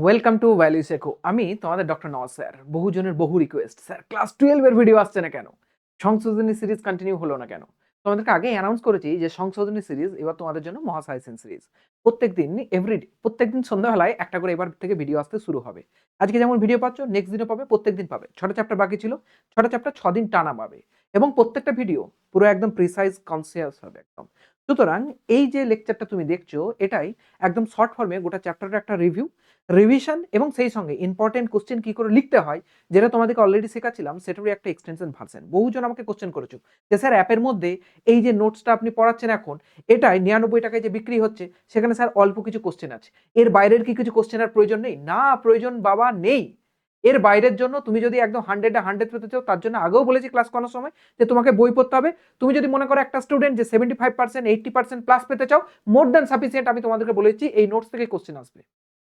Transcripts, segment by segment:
Welcome to value শেখো। আমি তোমাদের ডক্টর নওয়াজ স্যার। বহুজনের বহু রিকোয়েস্ট, স্যার ক্লাস 12 এর ভিডিও আসছে না কেন, সংশোধনী সিরিজ কন্টিনিউ হলো না কেন? তোমাদেরকে আগে অ্যানাউন্স করেছি যে সংশোধনী সিরিজ এবার তোমাদের জন্য মহাসাইসিন সিরিজ প্রত্যেকদিন এভরিডে প্রত্যেকদিন সন্ধ্যাবেলায় একটা করে এবার থেকে ভিডিও আসতে শুরু হবে। আজকে যেমন ভিডিও পাচ্ছ নেক্সট দিনও পাবে, প্রত্যেকদিন পাবে। 6টা চ্যাপ্টার বাকি ছিল, 6টা চ্যাপ্টার 6 দিন টানা পাবে এবং প্রত্যেকটা ভিডিও পুরো একদম প্রিসাইজ কনসিয়াস হবে একদম। সুতরাং এই যে লেকচারটা তুমি দেখছো এটাই একদম শর্ট ফর্মে গোটা চ্যাপ্টারের একটা রিভিউ, রিভিশন এবং সেই সঙ্গে ইম্পর্টেন্ট কোশ্চেন কি করে লিখতে হয় যেটা তোমাদেরকে অলরেডি শেখাচ্ছিলাম সেটারই একটা এক্সটেনশন ভার্সন। বহুজন আমাকে কোশ্চেন করেছো যে স্যার অ্যাপের মধ্যে এই যে নোটসটা আপনি পড়াচ্ছেন এখন এটাই 99 টাকায় যে বিক্রি হচ্ছে সেখানে স্যার অল্প কিছু কোশ্চেন আছে, এর বাইরের কি কিছু কোশ্চেনের প্রয়োজন নেই? না, প্রয়োজন বাবা নেই। এর বাইরের জন্য তুমি যদি একদম 100 পেতে চাও তার জন্য আগেও বলেছি ক্লাস করার সময় যে তোমাকে বই পড়তে হবে। তুমি যদি মনে করো একটা স্টুডেন্ট যে 75% 80% প্লাস পেতে চাও, মোর দ্যান সাফিসিয়েন্ট। আমি তোমাদেরকে বলেছি এই নোটস থেকে কোশ্চেন আসবে।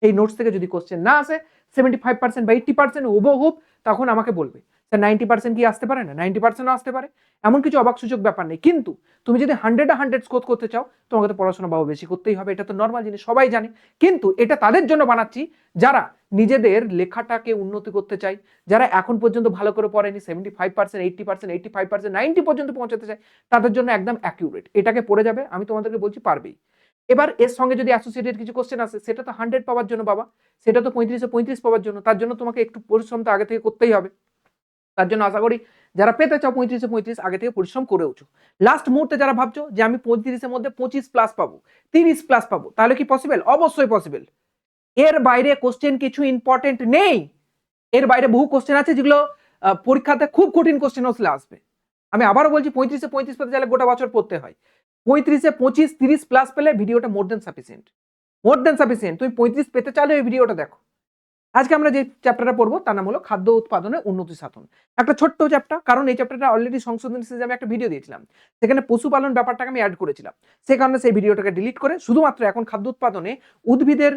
এই নোটস থেকে যদি কোশ্চেন না আসে 75% বা 80% হুবহুব, তখন আমাকে বলবে স্যার 90% কি আসতে পারে না? 90%ও আসতে পারে, এমন কিছু অবাক সুযোগ ব্যাপার নেই। কিন্তু তুমি যদি 100 স্কোর করতে চাও তোমাকে তো পড়াশোনা বাবা বেশি করতেই হবে, এটা তো নর্মাল জিনিস, সবাই জানে। কিন্তু এটা তাদের জন্য বানাচ্ছি যারা নিজেদের লেখাটাকে উন্নতি করতে চায়, যারা এখন পর্যন্ত ভালো করে পড়েনি, 75% 80% 85% 90 পর্যন্ত পৌঁছাতে চায়, তাদের জন্য একদম অ্যাকিউরেট। এটাকে পড়ে যাবে, আমি তোমাদেরকে বলছি পারবেই। এবার এর সঙ্গে যদি অ্যাসোসিয়েটেড কিছু কোশ্চেন আসে সেটা তো 100 পাওয়ার জন্য বাবা, সেটা তো 35-এ 35 পাওয়ার জন্য, তার জন্য তোমাকে একটু পরিশ্রম তো আগে থেকে করতেই হবে। তার জন্য আশা করি যারা পেতে চাও 35-এ 35 আগে থেকে পরিশ্রম করেওছো। লাস্ট মুহূর্তে যারা ভাবছো যে আমি 35-এর মধ্যে 25 প্লাস পাবো, 30 প্লাস পাবো, তাহলে কি পসিবল? অবশ্যই পসিবল। এর বাইরে কোশ্চেন কিছু ইম্পর্টেন্ট নেই। এর বাইরে বহু কোশ্চেন আছে যেগুলো পরীক্ষাতে খুব কঠিন কোশ্চেন আসলে আসবে। আমি আবারও বলছি 35-এ 35 পেতে চাইলে গোটা বছর পড়তে হয়। 35-এ 25 30 প্লাস পেলে ভিডিওটা মোর দেন সাফিসিয়েন্ট। মোর দেন সাফিসিয়েন্ট। তুমি 35 পেতে চাইলে এই ভিডিওটা দেখো। আজকে আমরা যে চ্যাপ্টারটা পড়বো তার নাম হলো খাদ্য উৎপাদনের উন্নতি সাধন। একটা ছোট্ট চ্যাপ্টার, কারণ এই চ্যাপ্টারটা অলরেডি সংশোধনী সিরিজে আমি একটা ভিডিও দিয়েছিলাম, সেখানে পশুপালন ব্যাপারটাকে আমি অ্যাড করেছিলাম। সেই কারণে সেই ভিডিওটাকে ডিলিট করে শুধুমাত্র এখন খাদ্য উৎপাদনে উদ্ভিদের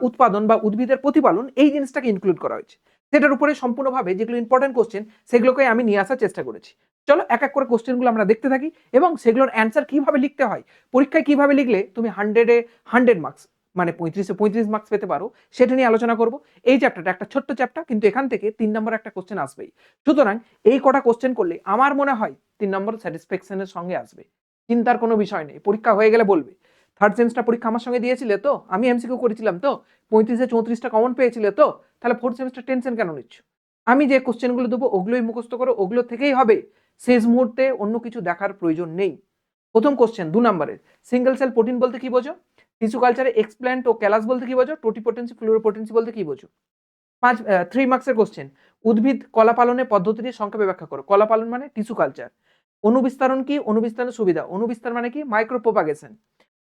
উৎপাদন বা উদ্ভিদের প্রতিপালন এই জিনিসটাকে ইনক্লুড করা হয়েছে। সেটার উপরে সম্পূর্ণভাবে যেগুলো ইম্পর্টেন্ট কোশ্চেন সেগুলোকে আমি নিয়ে আসার চেষ্টা করেছি। চলো এক এক করে কোশ্চেনগুলো আমরা দেখতে থাকি এবং সেগুলোর অ্যান্সার কিভাবে লিখতে হয়, পরীক্ষায় কিভাবে লিখলে তুমি 100-এ 100 মার্কস মানে 35-এ 35 মার্কস পেতে পারো, সেটা নিয়ে আলোচনা করব। এই চ্যাপ্টারটা একটা ছোট্ট চ্যাপ্টার, কিন্তু এখান থেকে 3 নম্বর একটা কোশ্চেন আসবেই। সুতরাং এই কটা কোশ্চেন করলে আমার মনে হয় 3 নম্বর স্যাটিসফ্যাকশনের সঙ্গে আসবে, চিন্তার কোনো বিষয় নেই। পরীক্ষা হয়ে গেলে বলবে থার্ড সেমিস্টার পরীক্ষা আমার সঙ্গে দিয়েছিলে তো, আমি এমসিকিউ করেছিলাম তো, 35-এ 34টা কমন পেয়েছিলে তো, তাহলে ফোর্থ সেমিস্টার টেনশন কেন নিচ্ছ? আমি যে কোশ্চেনগুলো দেবো ওগুলোই মুখস্থ করো, ওগুলো থেকেই হবে। শেষ মুহূর্তে অন্য কিছু দেখার প্রয়োজন নেই। প্রথম কোশ্চেন 2 নম্বরের, সিঙ্গেল সেল প্রোটিন বলতে কি বোঝো? টিস্যু কালচারে এক্সপ্ল্যান্ট ও ক্যালাস বলতে কি বোঝো? টোটিপোটেন্সি ফ্লুরোপোটেন্সি বলতে কি বোঝো? 3 মার্কসের কোশ্চেন, উদ্ভিদ কলা পালনের পদ্ধতিটি সংক্ষেপে ব্যাখ্যা করো। কলা পালন মানে টিস্যু কালচার। অনুবিস্তারণ কি? অনুবিস্তারণের সুবিধা। অনুবিস্তার মানে কি? Micro propagation.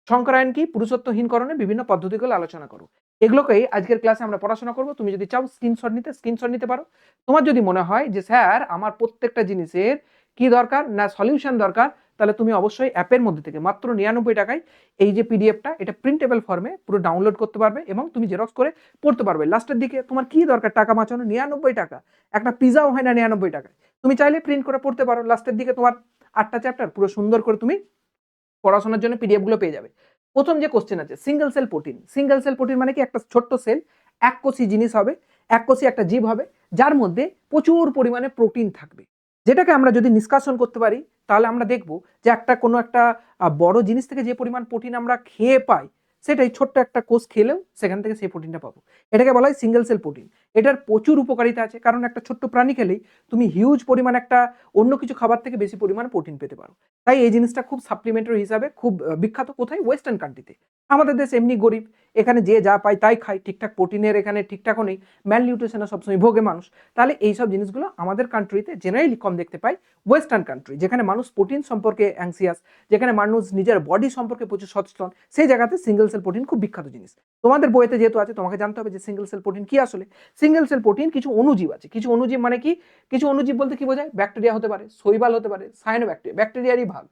সংকরায়ন কি? পুরুষত্বহীনকরণের বিভিন্ন পদ্ধতিগুলো আলোচনা করো। এগুলোকেই আজকের ক্লাসে আমরা পড়াশোনা করব। তুমি যদি চাও স্ক্রিনশট নিতে পারো। তোমার যদি মনে হয় যে স্যার আমার প্রত্যেকটা জিনিসের কি দরকার না সলিউশন দরকার, তাহলে তুমি অবশ্যই অ্যাপের মধ্যে থেকে মাত্র 99 টাকায় এই যে পিডিএফটা এটা প্রিন্টেবল ফর্মে পুরো ডাউনলোড করতে পারবে এবং তুমি জেরক্স করে পড়তে পারবে। লাস্টের দিকে তোমার কি দরকার টাকা বাঁচানো? 99 টাকা। একটা পিজাও হয় না 99 টাকায়। তুমি চাইলে প্রিন্ট করে পড়তে পারো। লাস্টের দিকে তোমার 8টা চ্যাপ্টার পুরো সুন্দর করে তুমি পড়াশোনার জন্য পিডিএফ গুলো পেয়ে যাবে। প্রথম যে কোশ্চেন আছে single cell protein. Single cell protein মানে কি? একটা ছোট্ট সেল, এককোষী জিনিস হবে, এককোষী একটা জীব হবে যার মধ্যে প্রচুর পরিমাণে প্রোটিন থাকবে, যেটাকে আমরা যদি নিষ্কাশন করতে পারি তাহলে আমরা দেখব যে একটা কোনো একটা বড় জিনিস থেকে যে পরিমাণ প্রোটিন আমরা খেয়ে পাই সেটাই ছোট্ট একটা কোষ খেলেও সেখান থেকে সেই প্রোটিনটা পাবো। এটাকে বলা হয় সিঙ্গেল সেল প্রোটিন। এটার প্রচুর উপকারিতা আছে, কারণ একটা ছোট্ট প্রাণী খেলেই তুমি হিউজ পরিমাণ একটা অন্য কিছু খাবার থেকে বেশি পরিমাণ প্রোটিন পেতে পারো। তাই এই জিনিসটা খুব সাপ্লিমেন্টারি হিসাবে খুব বিখ্যাত। কোথায়? ওয়েস্টার্ন কান্ট্রিতে। আমাদের দেশ এমনি গরিব, এখানে যে যা পায় তাই খায়, ঠিকঠাক প্রোটিনের এখানে ঠিকঠাকও নেই, ম্যাল নিউট্রিশনে সবসময় ভোগে মানুষ। তাহলে এইসব জিনিসগুলো আমাদের কান্ট্রিতে জেনারেলি কম দেখতে পাই। ওয়েস্টার্ন কান্ট্রি যেখানে মানুষ প্রোটিন সম্পর্কে অ্যাংসিয়াস, যেখানে মানুষ নিজের বডি সম্পর্কে প্রচুর সচেতন, সেই জায়গাতে সিঙ্গেল সেল প্রোটিন খুব বিখ্যাত জিনিস। তোমাদের বইতে যেহেতু আছে তোমাকে জানতে হবে যে সিঙ্গেল সেল প্রোটিন কি আসলে। সিঙ্গেল সেল প্রোটিন কিছু অণুজীব আছে। কিছু অণুজীব মানে কি? কিছু অণুজীব বলতে কি বোঝায়? ব্যাকটেরিয়া হতে পারে, শৈবাল হতে পারে, সায়ানোব্যাকটেরিয়া ব্যাকটেরিয়ারই ভাগ,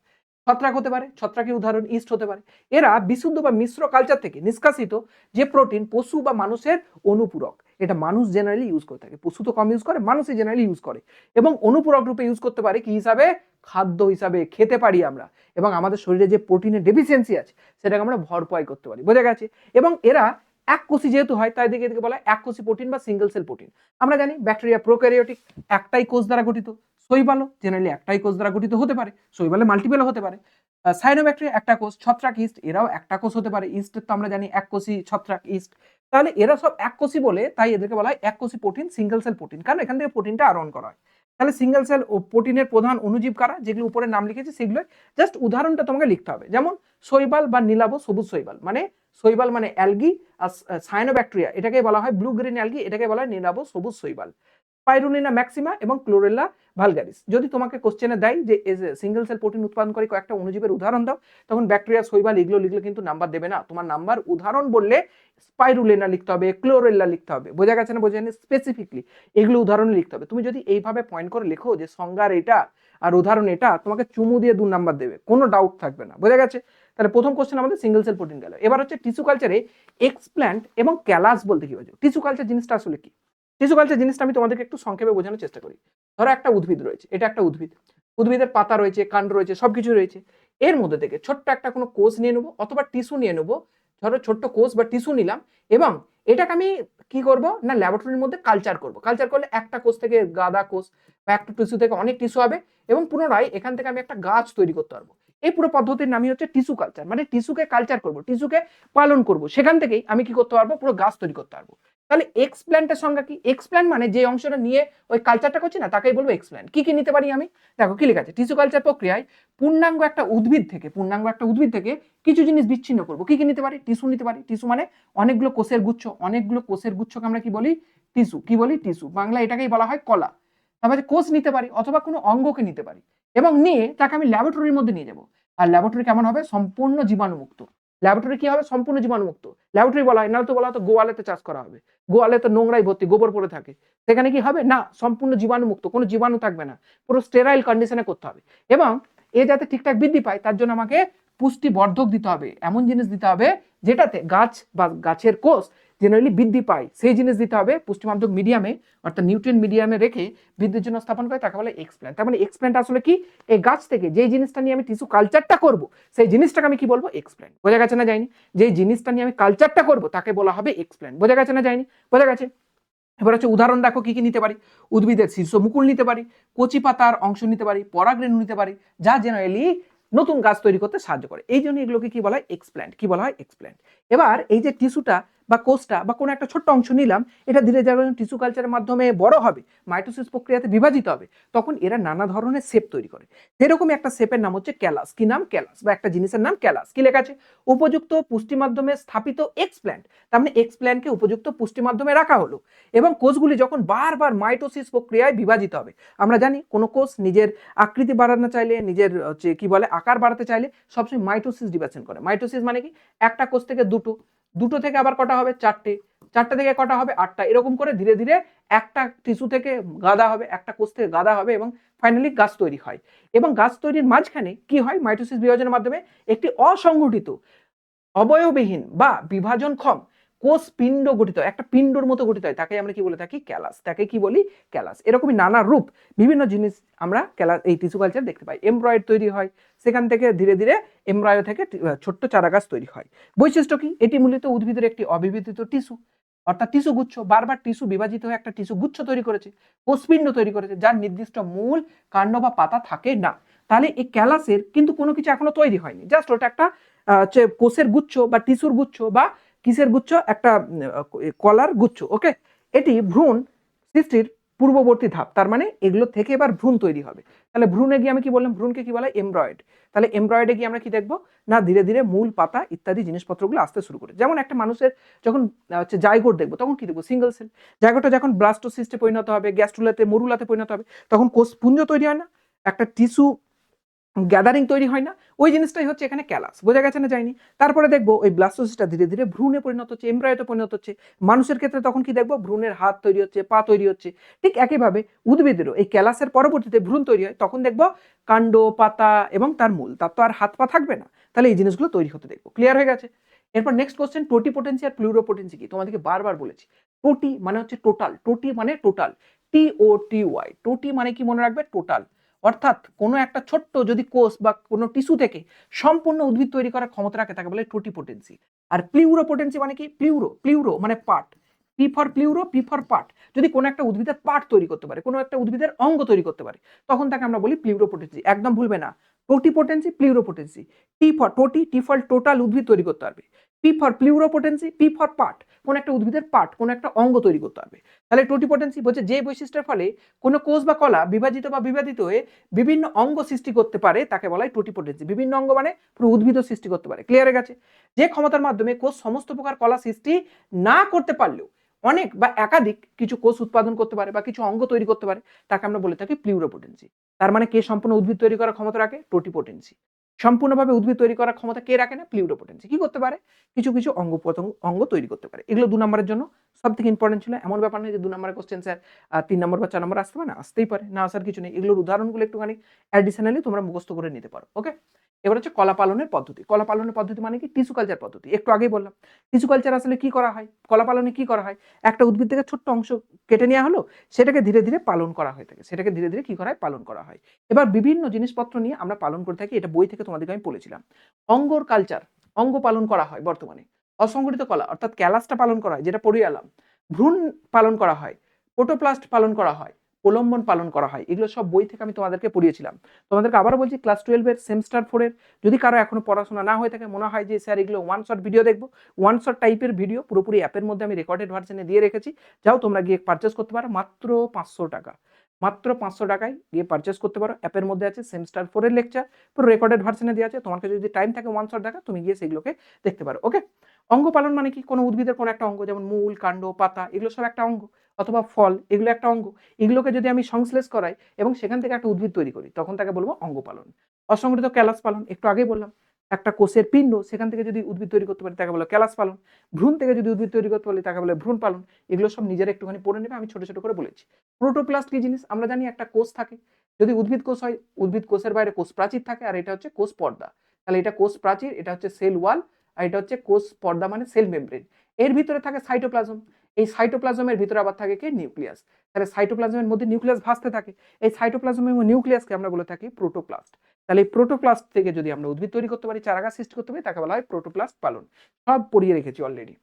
ছত্রাক হতে পারে, ছত্রাকের উদাহরণ ইস্ট হতে পারে। এরা বিশুদ্ধ বা মিশ্র কালচার থেকে নিষ্কাশিত যে প্রোটিন পশু বা মানুষের অনুপূরক, এটা মানুষ জেনারেলি ইউজ করে থাকে। পশু তো কম ইউজ করে, মানুষই জেনারেলি ইউজ করে এবং অনুপূরক রূপে ইউজ করতে পারে কি হিসাবে? খাদ্য হিসাবে খেতে পারি আমরা এবং আমাদের শরীরে যে প্রোটিনের ডেফিসিয়েন্সি আছে সেটাকে আমরা ভরপাই করতে পারি। বোঝা গেছে? এবং এরা এককোষী যেহেতু হয় তাই এদিকে বলা হয় এককোষী প্রোটিন বা সিঙ্গেল সেল প্রোটিন। আমরা জানি ব্যাকটেরিয়া প্রোক্যারিওটিক, একটাই কোষ দ্বারা গঠিত। শৈবালও জেনারেলি একটাই কোষ দ্বারা গঠিত হতে পারে, শৈবালে মাল্টিপেলও হতে পারে। সায়ানোব্যাকটেরিয়া একটা কোষ, ছত্রাক ইস্ট এরাও একটা কোষ হতে পারে। ইস্টের তো আমরা জানি এককোষী ছত্রাক ইস্ট। তাহলে এরা সব এককোষী বলে তাই এদেরকে বলা হয় এককোষী প্রোটিন, সিঙ্গেল সেল প্রোটিন, কারণ এখান থেকে প্রোটিনটা আরোহণ করা হয়। তাহলে সিঙ্গেল সেল ও প্রোটিনের প্রধান অণুজীব কারা, যেগুলো উপরে নাম লিখেছি সেগুলো জাস্ট উদাহরণটা তোমাকে লিখতে হবে। যেমন শৈবাল বা নীলাভ সবুজ শৈবাল, মানে শৈবাল মানে অ্যালগি, আর সায়ানোব্যাকটেরিয়া এটাকে বলা হয় ব্লু গ্রিন অ্যালগি, এটাকে বলা হয় নীলাভ সবুজ শৈবাল। স্পাইরুলিনা ম্যাক্সিমা এবং ক্লোরেলা ভালগারিস। যদি তোমাকে কোশ্চেনে দেয় যে সিঙ্গেল সেল প্রোটিন উৎপাদনকারী কয়েকটা অণুজীবের উদাহরণ দাও, তখন ব্যাকটেরিয়া, শৈবাল এগুলো লিখলে কিন্তু নাম্বার দেবে না। তোমার নাম্বার উদাহরণ বললে স্পাইরুলিনা লিখতে হবে, ক্লোরেলা লিখতে হবে। বোঝা গেছে না? বোঝা যায়নি? স্পেসিফিকলি এগুলো উদাহরণ লিখতে হবে। তুমি যদি এইভাবে পয়েন্ট করে লেখো যে সংজ্ঞার এটা আর উদাহরণ এটা, তোমাকে চুমু দিয়ে 2 নাম্বার দেবে, কোনো ডাউট থাকবে না। বোঝা গেছে? তাহলে প্রথম কোশ্চেন আমাদের সিঙ্গেল সেল প্রোটিন গেল। এবার হচ্ছে টিস্যু কালচারে এক্সপ্ল্যান্ট এবং ক্যালাস বলতে কি বোঝো? টিস্যু কালচার জিনিসটা আসলে কি? টিস্যু কালচার জিনিসটা আমি তোমাদেরকে একটু সংক্ষেপে বোঝানোর চেষ্টা করি। ধরো একটা উদ্ভিদ রয়েছে, এটা একটা উদ্ভিদ, উদ্ভিদের পাতা রয়েছে, কাণ্ড রয়েছে, সবকিছু রয়েছে। এর মধ্যে থেকে ছোট্ট একটা কোনো কোষ নিয়ে নেবো অথবা টিস্যু নিয়ে নেবো। ধরো ছোট্ট কোষ বা টিস্যু নিলাম এবং এটাকে আমি কি করব না ল্যাবরেটরির মধ্যে কালচার করব। কালচার করলে একটা কোষ থেকে গাদা কোষ বা একটা টিস্যু থেকে অনেক টিস্যু হবে এবং পুনরায় এখান থেকে আমি একটা গাছ তৈরি করতে পারবো। এই পুরো পদ্ধতির নামই হচ্ছে টিস্যু কালচার, মানে টিস্যুকে কালচার করব, টিস্যুকে পালন করব, সেখান থেকেই আমি কি করতে পারবো, পুরো গাছ তৈরি করতে পারবো। তাহলে এক্সপ্ল্যান্টের সংজ্ঞা কি? এক্সপ্ল্যান্ট মানে যে অংশটা নিয়ে ওই কালচারটা করছি না তাকেই বলবো এক্সপ্ল্যান্ট। কি কি নিতে পারি আমি? দেখো কি লেখা আছে, টিস্যু কালচার প্রক্রিয়ায় পূর্ণাঙ্গ একটা উদ্ভিদ থেকে কিছু জিনিস বিচ্ছিন্ন করবো। কি কি নিতে পারি? টিস্যু নিতে পারি। টিস্যু মানে অনেকগুলো কোষের গুচ্ছ, অনেকগুলো কোষের গুচ্ছকে আমরা কি বলি? টিস্যু। কি বলি? টিস্যু। বাংলা এটাকেই বলা হয় কলা। তারপরে কোষ নিতে পারি অথবা কোনো অঙ্গকে নিতে পারি এবং নিয়ে তাকে আমি ল্যাবরেটরির মধ্যে নিয়ে যাবো। আর ল্যাবরেটরি কেমন হবে? সম্পূর্ণ জীবাণুমুক্ত। ল্যাবরেটরি কি হবে? সম্পূর্ণ জীবাণুমুক্ত। ল্যাবরেটরি বলা হয়, নাহলে তো বলা হতো গোয়ালেতে চাষ করা হবে, গোয়ালে তো নোংরাই ভর্তি, গোবর পড়ে থাকে, সেখানে কি হবে না, সম্পূর্ণ জীবাণুমুক্ত, কোনো জীবাণু থাকবে না, পুরো স্টেরাইল কন্ডিশনে করতে হবে। এবং এ যাতে ঠিকঠাক বৃদ্ধি পায় তার জন্য আমাকে পুষ্টিবর্ধক দিতে হবে, এমন জিনিস দিতে হবে যেটাতে গাছ বা গাছের কোষ জেনারেলি বৃদ্ধি পায়, সেই জিনিস দিতে হবে পুষ্টিবর্ধক মিডিয়ামে, অর্থাৎ নিউট্রিয়েন্ট মিডিয়ামে রেখে বৃদ্ধির জন্য স্থাপন করে, তাকে বলে এক্সপ্ল্যান্ট। তার মানে এক্সপ্ল্যান্ট আসলে কি? এই গাছ থেকে যেই জিনিসটা নিয়ে আমি টিস্যু কালচারটা করব সেই জিনিসটাকে আমি কি বলবো? এক্সপ্ল্যান্ট। বোঝা গেছে না যায়নি? যেই জিনিসটা নিয়ে আমি কালচারটা করব তাকে বলা হবে এক্সপ্ল্যান্ট। বোঝা গেছে না যায়নি? বোঝা গেছে? এবার হচ্ছে উদাহরণ দেখো কি কি নিতে পারি। উদ্ভিদের শীর্ষ মুকুল নিতে পারি, কচি পাতার অংশ নিতে পারি, পরাগরেণু নিতে পারি, যা জেনারেলি নতুন গাছ তৈরি করতে সাহায্য করে। এই জন্য এগুলোকে কি বলা হয়? এক্সপ্ল্যান্ট। কি বলা হয়? এক্সপ্ল্যান্ট। এবার এই যে টিস্যুটা বা কোষটা বা কোনো একটা ছোট্ট অংশ নিলাম, এটা ধীরে ধীরে যখন টিস্যু কালচারের মাধ্যমে বড় হবে, মাইটোসিস প্রক্রিয়াতে বিভাজিত হবে, তখন এরা নানা ধরনের শেপ তৈরি করে। সেরকমই একটা শেপের নাম হচ্ছে ক্যালাস। কি নাম? ক্যালাস। বা একটা জিনিসের নাম ক্যালাস। কি লেখা আছে? উপযুক্ত পুষ্টি মাধ্যমে স্থাপিত এক্সপ্ল্যান্ট। তার মানে এক্সপ্ল্যান্টকে উপযুক্ত পুষ্টি মাধ্যমে রাখা হলো এবং কোষগুলি যখন বারবার মাইটোসিস প্রক্রিয়ায় বিভাজিত হবে। আমরা জানি কোনো কোষ নিজের আকৃতি বাড়ানো চাইলে, নিজের হচ্ছে কি বলে আকার বাড়াতে চাইলে সবসময় মাইটোসিস ডিভিশন করে। মাইটোসিস মানে কি? একটা কোষ থেকে দুটো, দুটো থেকে আবার কটা হবে? চারটে, চারটে থেকে কটা হবে? আটটা। এরকম করে ধীরে ধীরে একটা টিস্যু থেকে গাদা হবে, একটা কোষ থেকে গাদা হবে এবং ফাইনালি গাছ তৈরি হয়। এবং গাছ তৈরির মাঝখানে কি হয়? মাইটোসিস বিভাজনের মাধ্যমে একটি অসংগঠিত, অবয়বহীন বা বিভাজনক্ষম কোষ পিণ্ড গঠিত, একটা পিণ্ডর মতো গঠিত হয়, তাকে আমরা কি বলে থাকি? ক্যালাস। তাকে কি বলি? ক্যালাস। এরকমই নানা রূপ বিভিন্ন জিনিস আমরা ক্যালাস এই টিস্যু কালচার দেখতে পাই। এমব্রয়েড তৈরি হয়, সেখান থেকে ধীরে ধীরে এমব্রয় থেকে ছোট্ট চারা গাছ তৈরি হয়। বৈশিষ্ট্য কি? এটি মূলত উদ্ভিদের একটি অবিভাজিত টিস্যু, অর্থাৎ টিস্যু গুচ্ছ। বারবার টিস্যু বিভাজিত হয়ে একটা টিস্যু গুচ্ছ তৈরি করেছে, কোষপিণ্ড তৈরি করেছে, যার নির্দিষ্ট মূল, কাণ্ড বা পাতা থাকে না। তাহলে এই ক্যালাসের কিন্তু কোনো কিছু এখনো তৈরি হয়নি, জাস্ট ওটা একটা কোষের গুচ্ছ বা টিস্যুর গুচ্ছ বা কিসের গুচ্ছ? একটা কলার গুচ্ছ। ওকে, এটি ভ্রূণ সৃষ্টির পূর্ববর্তী ধাপ। তার মানে এগুলো থেকে এবার ভ্রূণ তৈরি হবে। তাহলে ভ্রূণে গিয়ে আমি কি বললাম? ভ্রূণকে কি বলে? এমব্রয়েড। তাহলে এমব্রয়েডে গিয়ে আমরা কি দেখবো না, ধীরে ধীরে মূল, পাতা ইত্যাদি জিনিসপত্রগুলো আসতে শুরু করে। যেমন একটা মানুষের যখন হচ্ছে জাইগোট দেখবো, তখন কি দেখবো? Single cell. জাইগোটটা যখন ব্লাস্টোসিস্টে পরিণত হবে, গ্যাস্ট্রুলাতে, মরুলাতে পরিণত হবে, তখন কোষ পুঞ্জ তৈরি হয় না, একটা টিস্যু গ্যাদারিং তৈরি হয় না, ওই জিনিসটাই হচ্ছে এখানে ক্যালাস। বোঝা গেছে না যায়নি? তারপরে দেখবো ওই ব্লাস্টোসিস্টটা ধীরে ধীরে ভ্রূণে পরিণত হচ্ছে, এমব্রয়তে পরিণত হচ্ছে। মানুষের ক্ষেত্রে তখন কি দেখবো? ভ্রূণের হাত তৈরি হচ্ছে, পা তৈরি হচ্ছে। ঠিক একইভাবে উদ্ভিদেরও এই ক্যালাসের পরবর্তীতে ভ্রূণ তৈরি হয়, তখন দেখবো কাণ্ড, পাতা এবং তার মূল। তার তো আর হাত পা থাকবে না, তাহলে এই জিনিসগুলো তৈরি হতে দেখবো। ক্লিয়ার হয়ে গেছে? এরপর নেক্সট কোশ্চেন, টোটিপোটেন্সি আর প্লুরোপোটেন্সি কি? তোমাদেরকে বারবার বলেছি, টোটি মানে হচ্ছে টোটাল, টোটি মানে টোটাল, TOTY। টোটি মানে কি মনে রাখবে? টোটাল। অর্থাৎ কোনো একটা ছোট্ট যদি কোষ বা কোনো টিস্যু থেকে সম্পূর্ণ উদ্ভিদ তৈরি করার ক্ষমতা রাখে তাকে বলে টোটিপোটেন্সি। আর প্লিউরোপোটেন্সি মানে কি? প্লিউরো মানে part, P for pluri, P for part. যদি কোনো একটা উদ্ভিদের পার্ট তৈরি করতে পারে, কোনো একটা উদ্ভিদের অঙ্গ তৈরি করতে পারে, তখন তাকে আমরা বলি প্লিউরোপোটেন্সি। একদম ভুলবে না, totipotency, pluripotency. T for toti, T for total উদ্ভিদ তৈরি করতে পারবে। P for pluripotency, P for part, কোন একটা উদ্ভিদের পার্ট, কোন একটা অঙ্গ তৈরি করতে পারবে। তাহলে টোটিপোটেন্সি বলছে যে বৈশিষ্ট্যের ফলে কোনো কোষ বা কলা বিভাজিত বা বিভাজিত হয়ে বিভিন্ন অঙ্গ সৃষ্টি করতে পারে তাকে বলা হয় টোটিপোটেন্সি। বিভিন্ন অঙ্গ মানে পুরো উদ্ভিদও সৃষ্টি করতে পারে। ক্লিয়ার হয়ে গেছে? যে ক্ষমতার মাধ্যমে কোষ সমস্ত প্রকার কলা সৃষ্টি না করতে পারলেও অনেক বা একাধিক কিছু কোষ উৎপাদন করতে পারে বা কিছু অঙ্গ তৈরি করতে পারে, তাকে আমরা বলে থাকি প্লিউরোপোটেন্সি। তার মানে কে সম্পূর্ণ উদ্ভিদ তৈরি করার ক্ষমতা রাখে? টোটিপোটেন্সি। সম্পূর্ণভাবে উদ্ভিদ তৈরি করার ক্ষমতা কে রাখে না? প্লিউরোপোটেন্সি। কি করতে পারে? কিছু কিছু অঙ্গ তৈরি করতে পারে। এগুলো 2 নম্বরের জন্য সব থেকে ইম্পর্টেন্ট ছিল। এমন ব্যাপার নেই যে 2 নম্বরের কোশ্চেন স্যার 3 নম্বর বা 4 নম্বর আসতে পারে না, আসতেই পারে, না আসার কিছু নেই। এগুলোর উদাহরণগুলো একটুখানি অ্যাডিশনালি তোমরা মুখস্থ করে নিতে পারো। ওকে? এবার হচ্ছে কলা পালনের পদ্ধতি। কলা পালনের পদ্ধতি মানে কি? টিস্যু কালচার পদ্ধতি। একটু আগেই বললাম। টিস্যু কালচার আসলে কি করা হয়? কলা পালনে কি করা হয়? একটা উদ্ভিদ থেকে ছোট্ট অংশ কেটে নেওয়া হলো, সেটাকে ধীরে ধীরে পালন করা হয়ে থাকে। সেটাকে ধীরে ধীরে কি করা হয়? পালন করা হয়। এবার বিভিন্ন জিনিসপত্র নিয়ে আমরা পালন করে থাকি। এটা বই থেকে তোমাদেরকে আমি বলেছিলাম। অঙ্গর কালচার, অঙ্গ পালন করা হয় বর্তমানে। অসংগঠিত কলা অর্থাৎ ক্যালাসটা পালন করা হয়, যেটা পড়িয়ে এলাম। ভ্রূণ পালন করা হয়, প্রোটোপ্লাস্ট পালন করা হয়, প্রলম্বন পালন করা হয়। এগুলো সব বই থেকে আমি তোমাদেরকে পড়িয়েছিলাম। তোমাদেরকে আবারও বলছি, ক্লাস 12 এর সেমিস্টার 4 এর যদি কারো এখনো পড়াশোনা না হয়ে থাকে, মনে হয় যে স্যার এগুলো ওয়ান শট ভিডিও দেখবো, ওয়ান শট টাইপের ভিডিও পুরোপুরি অ্যাপের মধ্যে আমি রেকর্ডেড ভার্সনে দিয়ে রেখেছি। যাও তোমরা গিয়ে পারচেস করতে পারো মাত্র 500 টাকা। মাত্র 500 টাকায় গিয়ে পারচেস করতে পারো। অ্যাপের মধ্যে আছে সেমিস্টার 4 এর লেকচার, পুরো রেকর্ডেড ভার্সনে দেওয়া আছে। তোমার কাছে যদি টাইম থাকে ওয়ান শট দেখা, তুমি গিয়ে সেগুলোকে দেখতে পারো। ওকে? অঙ্গ পালন মানে কি? কোনো উদ্ভিদের কোনো একটা অঙ্গ, যেমন মূল, কাণ্ড, পাতা, এগুলো সব একটা অঙ্গ, অথবা ফল, এগুলো একটা অঙ্গ। এগুলোকে যদি আমি সংশ্লেষ করাই এবং সেখান থেকে একটা উদ্ভিদ তৈরি করি, তখন তাকে বলবো অঙ্গ পালন। অসংগঠিত ক্যালাস পালন, একটু আগেই বললাম। একটা কোষের পিণ্ড, সেখান থেকে যদি উদ্ভিদ তৈরি করতে পারি তাকে বলে ক্যালাস পালন। ভ্রূণ থেকে যদি উদ্ভিদ তৈরি করতে পারি তাকে বলে ভ্রূণ পালন। এগুলো সব নিজেরা একটুখানি পড়ে নেবে, আমি ছোট ছোট করে বলেছি। প্রোটোপ্লাস্ট কি জিনিস? আমরা জানি একটা কোষ থাকে। যদি উদ্ভিদ কোষ হয়, উদ্ভিদ কোষের বাইরে কোষ প্রাচীর থাকে, আর এটা হচ্ছে কোষ পর্দা। তাহলে এটা কোষ প্রাচীর, এটা হচ্ছে সেল ওয়াল, আর এটা হচ্ছে কোষ পর্দা মানে সেল মেমব্রেন। এর ভিতরে থাকে সাইটোপ্লাজম। এই সাইটোপ্লাজমের ভিতরে আবার থাকে কি? নিউক্লিয়াস। তাহলে সাইটোপ্লাজমের মধ্যে নিউক্লিয়াস ভাসতে থাকে। এই সাইটোপ্লাজম এবং নিউক্লিয়াসকে আমরা বলে থাকি প্রোটোপ্লাস্ট। তাহলে এই প্রোটোপ্লাস্ট থেকে যদি আমরা উদ্ভিদ তৈরি করতে পারি, চারাগাছ সৃষ্টি করতে পারি, তাকে বলা হয় প্রোটোপ্লাস্ট পালন। সব পড়িয়ে রেখেছি অলরেডি।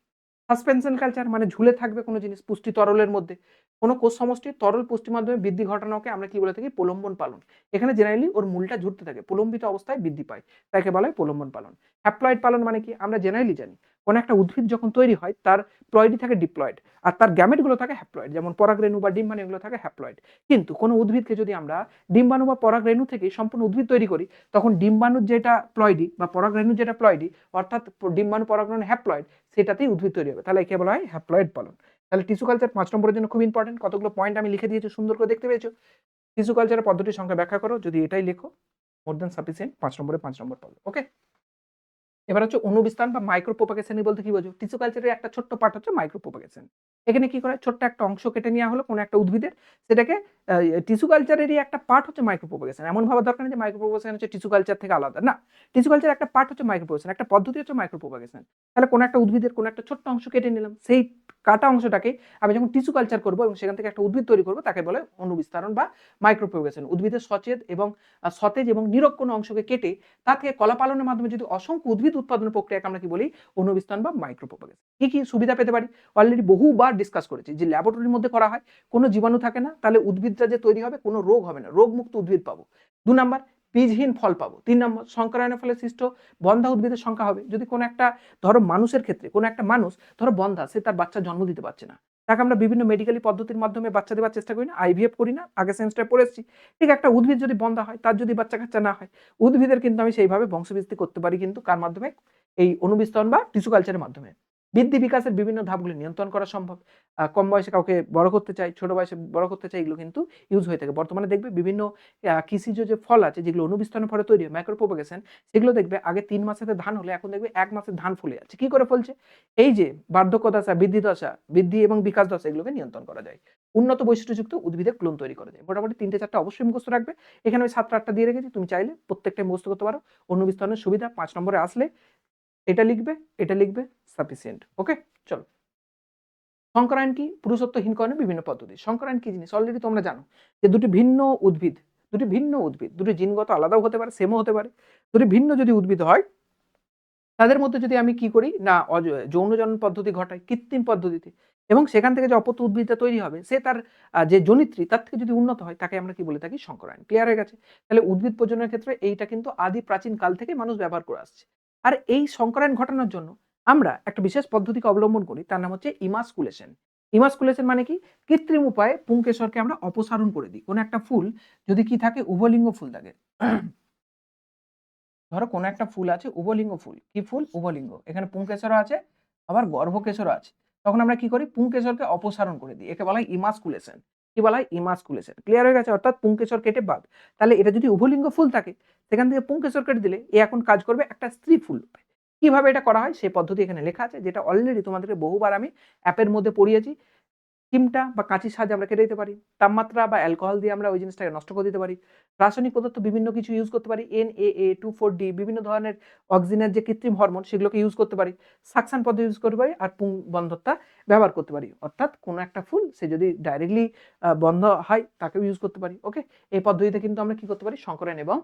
সাসপেনশন কালচার মানে ঝুলে থাকবে কোনো জিনিস পুষ্টি তরলের মধ্যে। কোনো কোষ সমষ্টির তরল পুষ্টির মাধ্যমে বৃদ্ধি ঘটানোকে আমরা কি বলে থাকি? প্রলম্বন পালন। এখানে জেনারেলি ওর মূলটা ঝুলতে থাকে, প্রলম্বিত অবস্থায় বৃদ্ধি পায়, তাকে বলা হয় প্রলম্বন পালন। হ্যাপ্লয়েড পালন মানে কি? আমরা জেনারেলি জানি কোনো একটা উদ্ভিদ যখন তৈরি হয় তার প্লয়েডই থাকে ডিপ্লয়েড, আর তার গ্যামেটগুলো থাকে হ্যাপ্লয়েড। যেমন পরাগরেণু বা ডিম্বাণু, এগুলো থাকে হ্যাপ্লয়েড। কিন্তু কোনো উদ্ভিদকে যদি আমরা ডিম্বাণু বা পরাগরেণু থেকে সম্পূর্ণ উদ্ভিদ তৈরি করি, তখন ডিম্বাণুর যেটা প্লয়েডি বা পরাগরেণুর যেটা প্লয়েডি, অর্থাৎ ডিম্বাণু পরাগরেণু হ্যাপ্লয়েড, সেটাতেই উদ্ভিদ তৈরি হবে। তাহলে একে বলা হয় হ্যাপ্লয়েড পালন। তাহলে টিস্যু কালচার 5 নম্বরের জন্য খুব ইম্পর্টেন্ট। কতগুলো পয়েন্ট আমি লিখে দিয়েছি, সুন্দর করে দেখতে পেয়েছো? টিস্যু কালচারের পদ্ধতির সংখ্যা ব্যাখ্যা করো, যদি এটাই লেখো মোর দেন সাফিসিয়েন্ট, 5 নম্বরে 5 নম্বর পাবে। ওকে? এবার হচ্ছে অনুবিস্তার বা মাইক্রো প্রোপাগেশন বলতে কি বোঝো? টিস্যু কালচারের একটা ছোট্ট পার্ট হচ্ছে মাইক্রো প্রোপাগেশন। এখানে কি করে? ছোট্ট একটা অংশ কেটে নেওয়া হলো কোনো একটা উদ্ভিদের, সেটাকে টিস্যু কালচারেরই একটা পার্ট হচ্ছে মাইক্রো প্রোপাগেশন। এমন ভাবা দরকার নেই যে মাইক্রো প্রোপাগেশন হচ্ছে টিস্যু কালচার থেকে আলাদা। না, টিস্যু কালচার একটা পার্ট হচ্ছে মাইক্রো প্রোপাগেশন, একটা পদ্ধতি হচ্ছে মাইক্রো প্রোপাগেশন। তাহলে কোনো একটা উদ্ভিদের কোনো একটা ছোট্ট অংশ কেটে নিলাম, সেই কাটা অংশটাকে আমি যখন টিস্যু কালচার করবো এবং সেখান থেকে একটা উদ্ভিদ তৈরি করবো, তাকে বলে অনুবিস্তারণ বা মাইক্রো প্রোপাগেশন। উদ্ভিদের সতেজ এবং নিরোগ কোনো অংশকে কেটে তার থেকে কলা পালনের মাধ্যমে যদি অসংখ্য উদ্ভিদ উৎপাদন প্রক্রিয়াকে আমরা কি বলি? অনুবিস্তারণ বা মাইক্রো প্রোপাগেশন। কি কি সুবিধা পেতে পারি? অলরেডি বহুবার ডিসকাস করেছি যে ল্যাবরেটরির মধ্যে করা হয়, কোনো জীবাণু থাকে না, তাহলে উদ্ভিদটা যে তৈরি হবে কোনো রোগ হবে না, রোগমুক্ত উদ্ভিদ পাবো। 2 নাম্বার, বীজহীন ফল পাবো। 3 নম্বর, সংকরায়নের ফলে সৃষ্ট বন্ধা উদ্ভিদের সংখ্যা হবে। যদি কোনো একটা, ধরো মানুষের ক্ষেত্রে কোনো একটা মানুষ ধরো বন্ধা, সে তার বাচ্চা জন্ম দিতে পারছে না, তাকে আমরা বিভিন্ন মেডিকেলি পদ্ধতির মাধ্যমে বাচ্চা দেওয়ার চেষ্টা করি না, আইভিএফ করি না, আগে সেন্সটায় পড়ে এসেছি। ঠিক একটা উদ্ভিদ যদি বন্ধা হয়, তার যদি বাচ্চা কাচ্চা না হয়, উদ্ভিদের কিন্তু আমি সেইভাবে বংশবৃদ্ধি করতে পারি, কিন্তু কার মাধ্যমে? এই অনুবিস্তরণ বা টিস্যু কালচারের মাধ্যমে। বৃদ্ধি বিকাশের বিভিন্ন ধাপগুলি নিয়ন্ত্রণ করা সম্ভব। কম বয়সে কাউকে বড় করতে চাই, ছোট বয়সে বড় করতে চাই, এগুলো কিন্তু ইউজ হয়ে থাকে। বর্তমানে দেখবে বিভিন্ন কৃষিজ যে ফল আছে, যেগুলো অনুবিস্তরণের ফলে তৈরি হয়, মাইক্রো প্রোপাগেশন, সেগুলো দেখবে আগে 3 মাসেতে ধান হলে এখন দেখবে 1 মাসে ধান ফলে যাচ্ছে। কি করে ফলছে? এই যে বার্ধক্য দশা, বৃদ্ধি এবং বিকাশ দশা, এগুলোকে নিয়ন্ত্রণ করা যায়। উন্নত বৈশিষ্ট্যযুক্ত উদ্ভিদের ক্লোন তৈরি করা যায়। মোটামুটি 3টে 4টে অবশ্যই মুখস্থ রাখবে। এখানে ওই 7টা 8টা দিয়ে রেখেছি, তুমি চাইলে প্রত্যেকটাই মুখস্থ করতে পারো। অনুবিস্তরণের সুবিধা 5 নম্বরে আসলে এটা লিখবে সাফিসিয়েন্ট। ওকে? চলো। সংকরায়ন কি? পুরুষত্বহীনকরণের বিভিন্ন পদ্ধতি। সংকরায়ন কি জিনিস? অলরেডি তোমরা জানো যে দুটি ভিন্ন উদ্ভিদ দুটি ভিন্ন উদ্ভিদ, দুটি জিনগত আলাদাও হতে পারে, সেমও হতে পারে। দুটি ভিন্ন যদি উদ্ভিদ হয়, তাদের মধ্যে যদি আমি কি করি না যৌন জনন পদ্ধতি ঘটাই কৃত্রিম পদ্ধতিতে, এবং সেখান থেকে যে অপত্য উদ্ভিদটা তৈরি হবে সে তার যে জনিত্রী তার থেকে যদি উন্নত হয় তাকে আমরা কি বলে থাকি সংকরায়ন। ক্লিয়ার হয়ে গেছে? তাহলে উদ্ভিদ প্রজননের ক্ষেত্রে এইটা কিন্তু আদি প্রাচীন কাল থেকে মানুষ ব্যবহার করে আসছে। আর এই সংকরায়ন ঘটানোর জন্য আমরা একটা বিশেষ পদ্ধতিকে অবলম্বন করি, তার নাম হচ্ছে ইমাসকুলেশন। ইমাসকুলেশন মানে কি? কৃত্রিম উপায়ে পুংকেশরকে আমরা অপসারণ করে দিই। কোনো একটা ফুল যদি কি থাকে, উভলিঙ্গ ফুল থাকে। ধরো কোনো একটা ফুল আছে উভলিঙ্গ ফুল, কি ফুল? উভলিঙ্গ। এখানে পুংকেশরও আছে, আবার গর্ভকেশরও আছে। তখন আমরা কি করি? পুংকেশরকে অপসারণ করে দিই। একে বলা হয় ইমাসকুলেশন। কি বলা হয়? ইমাসকুলেশন। ক্লিয়ার হয়ে গেছে? অর্থাৎ পুংকেশর কেটে বাদ। তাহলে এটা যদি উভলিঙ্গ ফুল থাকে, সেখান থেকে পুংকেশর কেটে দিলে এ এখন কাজ করবে একটা স্ত্রী ফুল রূপে। কিভাবে এটা করা হয় সেই পদ্ধতি এখানে লেখা আছে, যেটা অলরেডি তোমাদেরকে বহুবার আমি অ্যাপের মধ্যে পড়িয়েছি। চিমটা বা কাঁচির সাহায্যে আমরা কেটে দিতে পারি। তাপমাত্রা বা অ্যালকোহল দিয়ে আমরা ওই জিনিসটাকে নষ্ট করে দিতে পারি। রাসায়নিক পদার্থ বিভিন্ন কিছু ইউজ করতে পারি। NAA2,4-D বিভিন্ন ধরনের অক্সিনের যে কৃত্রিম হরমোন সেগুলোকে ইউজ করতে পারি। সাকশন পদ্ধতি ইউজ করতে পারি আর পুং বন্ধকটা ব্যবহার করতে পারি। অর্থাৎ কোনো একটা ফুল সে যদি ডাইরেক্টলি বন্ধ হয় তাকেও ইউজ করতে পারি। ওকে? এই পদ্ধতিতে কিন্তু আমরা কি করতে পারি? সংকরণ এবং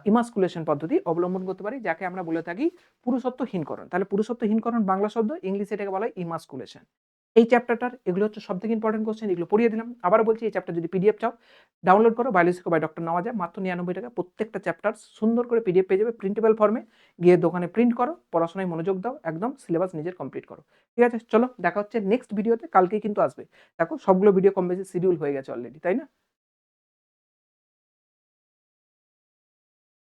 ইমাসকুলেশন পদ্ধতি অবলম্বন করতে পারি, যাকে আমরা বলে থাকি পুরুষত্বহীনকরণ। তাহলে পুরুষত্বহীনকরণ বাংলা শব্দ, ইংলিশে এটাকে বলা হয় ইমাসকুলেশন। এই চ্যাপ্টারটার এগুলো হচ্ছে সবথেকে ইম্পর্টেন্ট কোশ্চেন, এগুলো পড়িয়ে দিলাম। আবারও বলছি, এই চ্যাপ্টার যদি পিডিএফ চাও ডাউনলোড করো, বায়োলজি বাই ডক্টর নওয়াজা, মাত্র 99 টাকা। প্রত্যেকটা চ্যাপ্টার সুন্দর করে পিডিএফ পেয়ে যাবে প্রিন্টেবল ফর্মে। গিয়ে দোকানে প্রিন্ট করো, পড়াশোনায় মনোযোগ দাও, একদম সিলেবাস নিজের কমপ্লিট করো। ঠিক আছে? চলো দেখা হচ্ছে নেক্সট ভিডিওতে, কালকেই কিন্তু আসবে। দেখো সবগুলো ভিডিও কম বেশি শিডিউল হয়ে গেছে অলরেডি, তাই না?